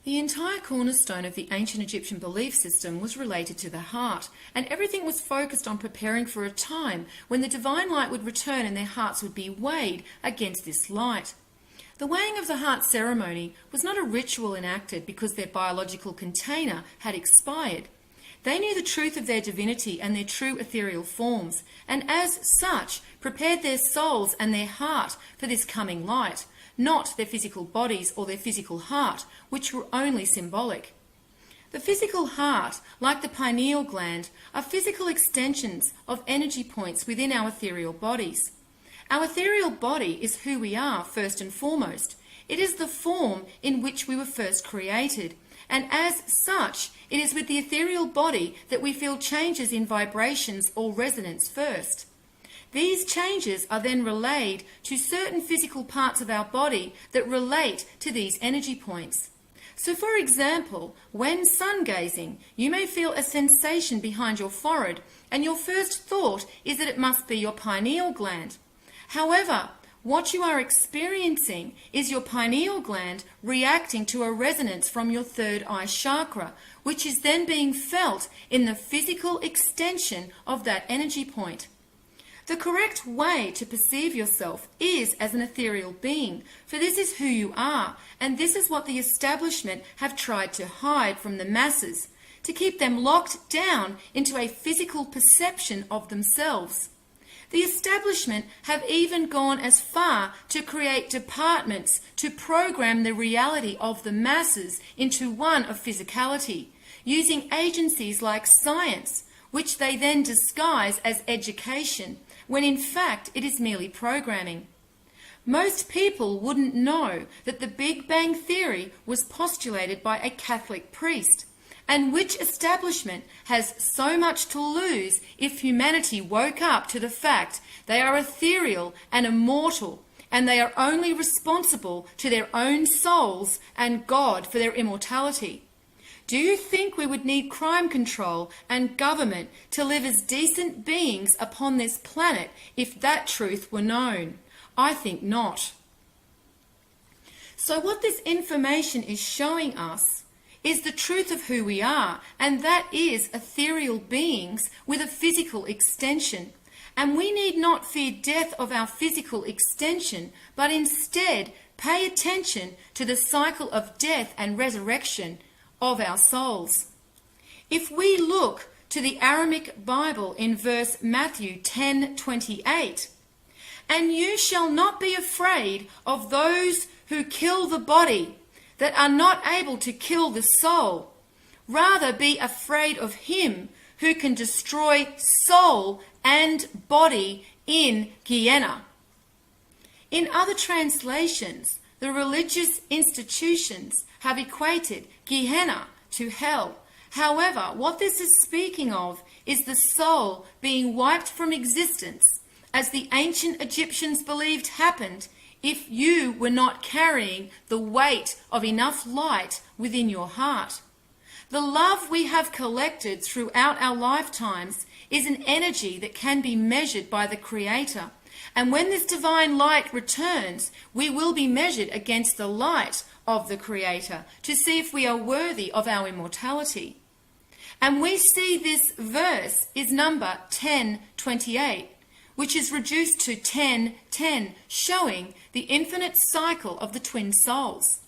The entire cornerstone of the ancient Egyptian belief system was related to the heart, and everything was focused on preparing for a time when the divine light would return and their hearts would be weighed against this light. The weighing of the heart ceremony was not a ritual enacted because their biological container had expired. They knew the truth of their divinity and their true ethereal forms, and as such prepared their souls and their heart for this coming light, not their physical bodies or their physical heart, which were only symbolic. The physical heart, like the pineal gland, are physical extensions of energy points within our ethereal bodies. Our ethereal body is who we are first and foremost. It is the form in which we were first created, and as such, it is with the ethereal body that we feel changes in vibrations or resonance first. These changes are then relayed to certain physical parts of our body that relate to these energy points. So for example, when sun gazing, you may feel a sensation behind your forehead, and your first thought is that it must be your pineal gland. However, what you are experiencing is your pineal gland reacting to a resonance from your third eye chakra, which is then being felt in the physical extension of that energy point. The correct way to perceive yourself is as an ethereal being, for this is who you are, and this is what the establishment have tried to hide from the masses, to keep them locked down into a physical perception of themselves. The establishment have even gone as far to create departments to program the reality of the masses into one of physicality, using agencies like science, which they then disguise as education, when in fact it is merely programming. Most people wouldn't know that the Big Bang Theory was postulated by a Catholic priest, and which establishment has so much to lose if humanity woke up to the fact they are ethereal and immortal, and they are only responsible to their own souls and God for their immortality. Do you think we would need crime control and government to live as decent beings upon this planet if that truth were known? I think not. So what this information is showing us is the truth of who we are, and that is ethereal beings with a physical extension. And we need not fear death of our physical extension, but instead pay attention to the cycle of death and resurrection of our souls. If we look to the Aramaic Bible in verse Matthew 10:28, "And you shall not be afraid of those who kill the body, that are not able to kill the soul. Rather be afraid of him who can destroy soul and body in Gehenna." In other translations, the religious institutions have equated Gehenna to hell. However, what this is speaking of is the soul being wiped from existence, as the ancient Egyptians believed happened if you were not carrying the weight of enough light within your heart. The love we have collected throughout our lifetimes is an energy that can be measured by the Creator. And when this divine light returns, we will be measured against the light of the Creator to see if we are worthy of our immortality. And we see this verse is number 10:28, which is reduced to 10:10, showing the infinite cycle of the twin souls.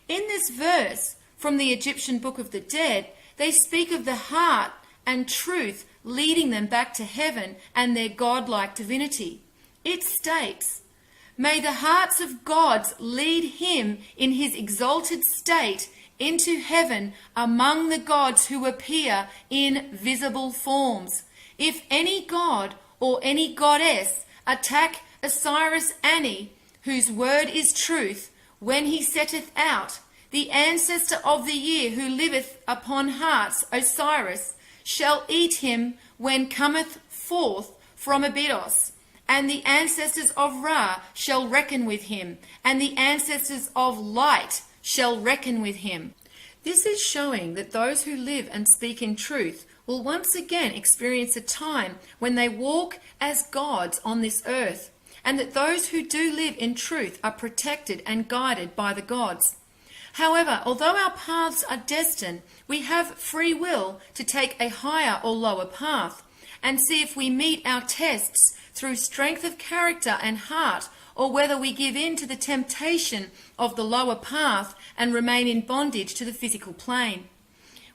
In this verse, from the Egyptian Book of the Dead, they speak of the heart and truth leading them back to heaven and their godlike divinity. It states, "May the hearts of gods lead him in his exalted state into heaven among the gods who appear in visible forms. If any god or any goddess attack Osiris Ani, whose word is truth, when he setteth out, the ancestor of the year who liveth upon hearts, Osiris, shall eat him when cometh forth from Abydos. And the ancestors of Ra shall reckon with him, and the ancestors of light shall reckon with him." This is showing that those who live and speak in truth will once again experience a time when they walk as gods on this earth, and that those who do live in truth are protected and guided by the gods. However, although our paths are destined, we have free will to take a higher or lower path and see if we meet our tests through strength of character and heart, or whether we give in to the temptation of the lower path and remain in bondage to the physical plane.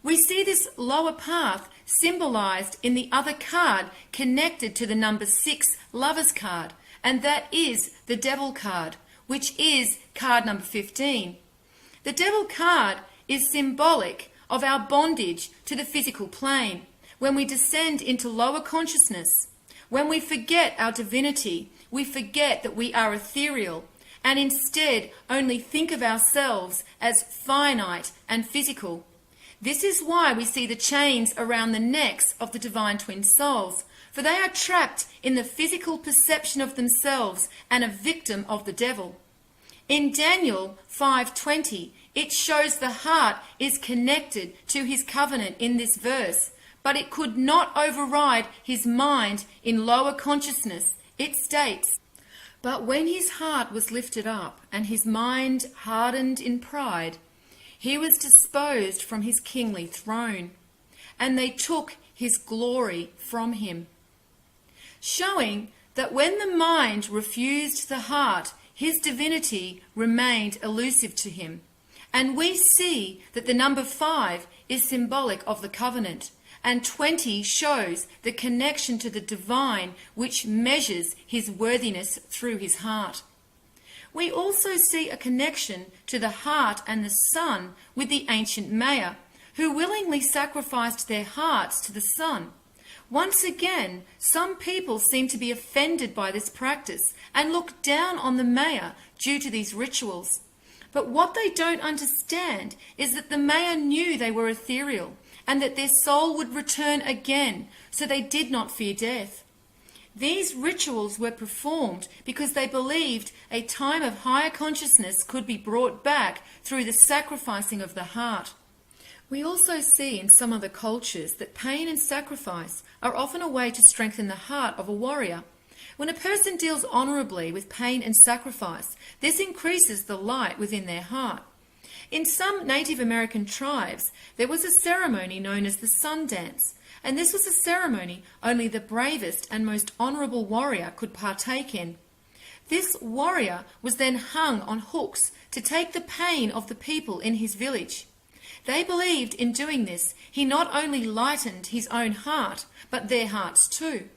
We see this lower path symbolized in the other card connected to the number 6 Lovers card, and that is the Devil card, which is card number 15. The Devil card is symbolic of our bondage to the physical plane, when we descend into lower consciousness. When we forget our divinity, we forget that we are ethereal, and instead only think of ourselves as finite and physical. This is why we see the chains around the necks of the divine twin souls, for they are trapped in the physical perception of themselves and a victim of the devil. In Daniel 5:20, it shows the heart is connected to his covenant in this verse, but it could not override his mind in lower consciousness. It states, "But when his heart was lifted up and his mind hardened in pride, he was disposed from his kingly throne, and they took his glory from him." Showing that when the mind refused the heart, his divinity remained elusive to him. And we see that the number 5 is symbolic of the covenant, and 20 shows the connection to the divine, which measures his worthiness through his heart. We also see a connection to the heart and the sun with the ancient Maya, who willingly sacrificed their hearts to the sun. Once again, some people seem to be offended by this practice and look down on the Maya due to these rituals. But what they don't understand is that the Maya knew they were ethereal and that their soul would return again, so they did not fear death. These rituals were performed because they believed a time of higher consciousness could be brought back through the sacrificing of the heart. We also see in some other cultures that pain and sacrifice are often a way to strengthen the heart of a warrior. When a person deals honorably with pain and sacrifice, this increases the light within their heart. In some Native American tribes, there was a ceremony known as the Sun Dance, and this was a ceremony only the bravest and most honorable warrior could partake in. This warrior was then hung on hooks to take the pain of the people in his village. They believed in doing this, he not only lightened his own heart, but their hearts too.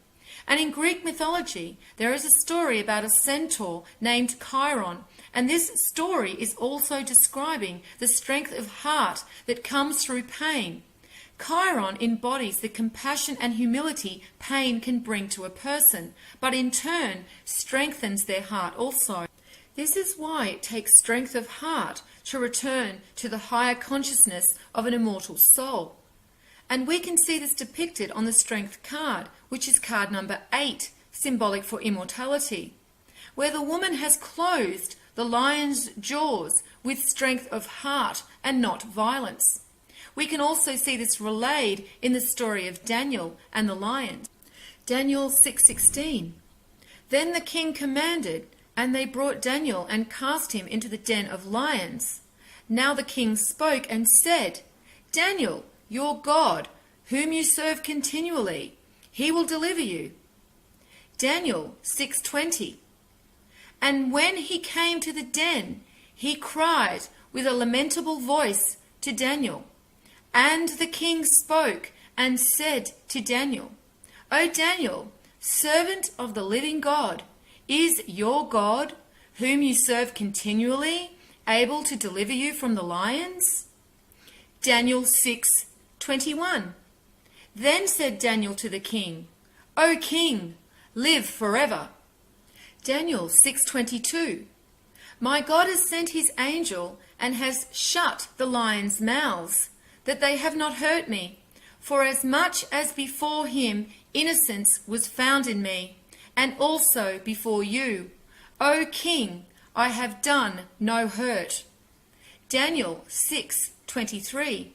And in Greek mythology, there is a story about a centaur named Chiron, and this story is also describing the strength of heart that comes through pain. Chiron embodies the compassion and humility pain can bring to a person, but in turn strengthens their heart also. This is why it takes strength of heart to return to the higher consciousness of an immortal soul. And we can see this depicted on the strength card, which is card number 8, symbolic for immortality, where the woman has closed the lion's jaws with strength of heart and not violence. We can also see this relayed in the story of Daniel and the lion. Daniel 6:16. Then the king commanded, and they brought Daniel and cast him into the den of lions. Now the king spoke and said, Daniel, your God, whom you serve continually, he will deliver you. Daniel 6:20. And when he came to the den, he cried with a lamentable voice to Daniel. And the king spoke and said to Daniel, O Daniel, servant of the living God, is your God, whom you serve continually, able to deliver you from the lions? Daniel 6:21. Then said Daniel to the king, O king, live forever. Daniel 6:22. My God has sent his angel and has shut the lions' mouths, that they have not hurt me. For as much as before him innocence was found in me, and also before you, O king, I have done no hurt. Daniel 6:23.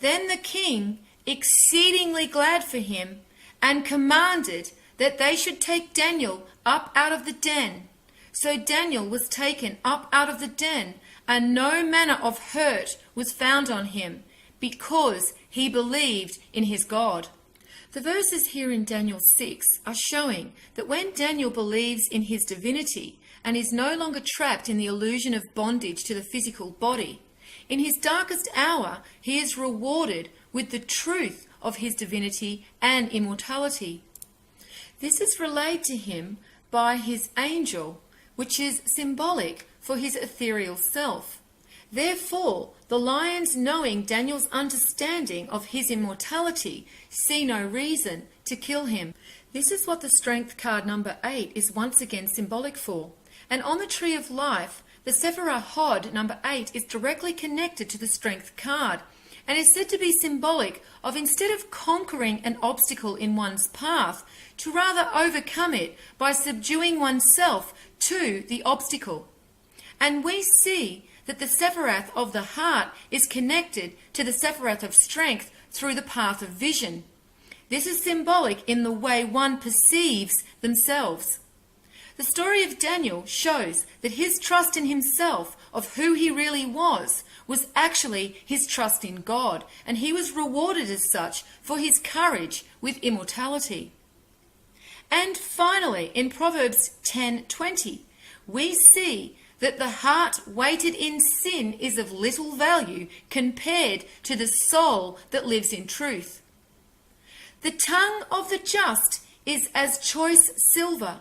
Then the king, exceedingly glad for him, and commanded that they should take Daniel up out of the den. So Daniel was taken up out of the den and no manner of hurt was found on him, because he believed in his God. The verses here in Daniel 6 are showing that when Daniel believes in his divinity and is no longer trapped in the illusion of bondage to the physical body, in his darkest hour he is rewarded with the truth of his divinity and immortality. This is relayed to him by his angel, which is symbolic for his ethereal self. Therefore, the lions, knowing Daniel's understanding of his immortality, see no reason to kill him. This is what the strength card number 8 is once again symbolic for. And on the Tree of Life, the Sephirah Hod number 8 is directly connected to the strength card, and is said to be symbolic of, instead of conquering an obstacle in one's path, to rather overcome it by subduing oneself to the obstacle. And we see that the Sephiroth of the heart is connected to the Sephiroth of strength through the path of vision. This is symbolic in the way one perceives themselves. The story of Daniel shows that his trust in himself, of who he really was actually his trust in God, and he was rewarded as such for his courage with immortality. And finally, in Proverbs 10:20, we see that the heart weighted in sin is of little value compared to the soul that lives in truth. The tongue of the just is as choice silver.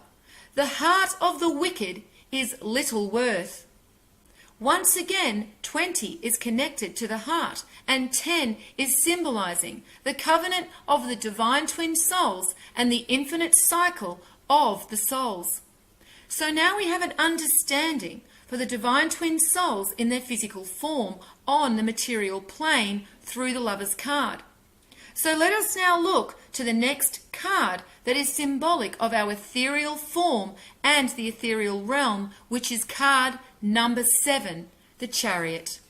The heart of the wicked is little worth. Once again, 20 is connected to the heart, and 10 is symbolizing the covenant of the divine twin souls and the infinite cycle of the souls. So now we have an understanding for the divine twin souls in their physical form on the material plane through the Lover's card. So let us now look to the next card that is symbolic of our ethereal form and the ethereal realm, which is card number 7, the Chariot.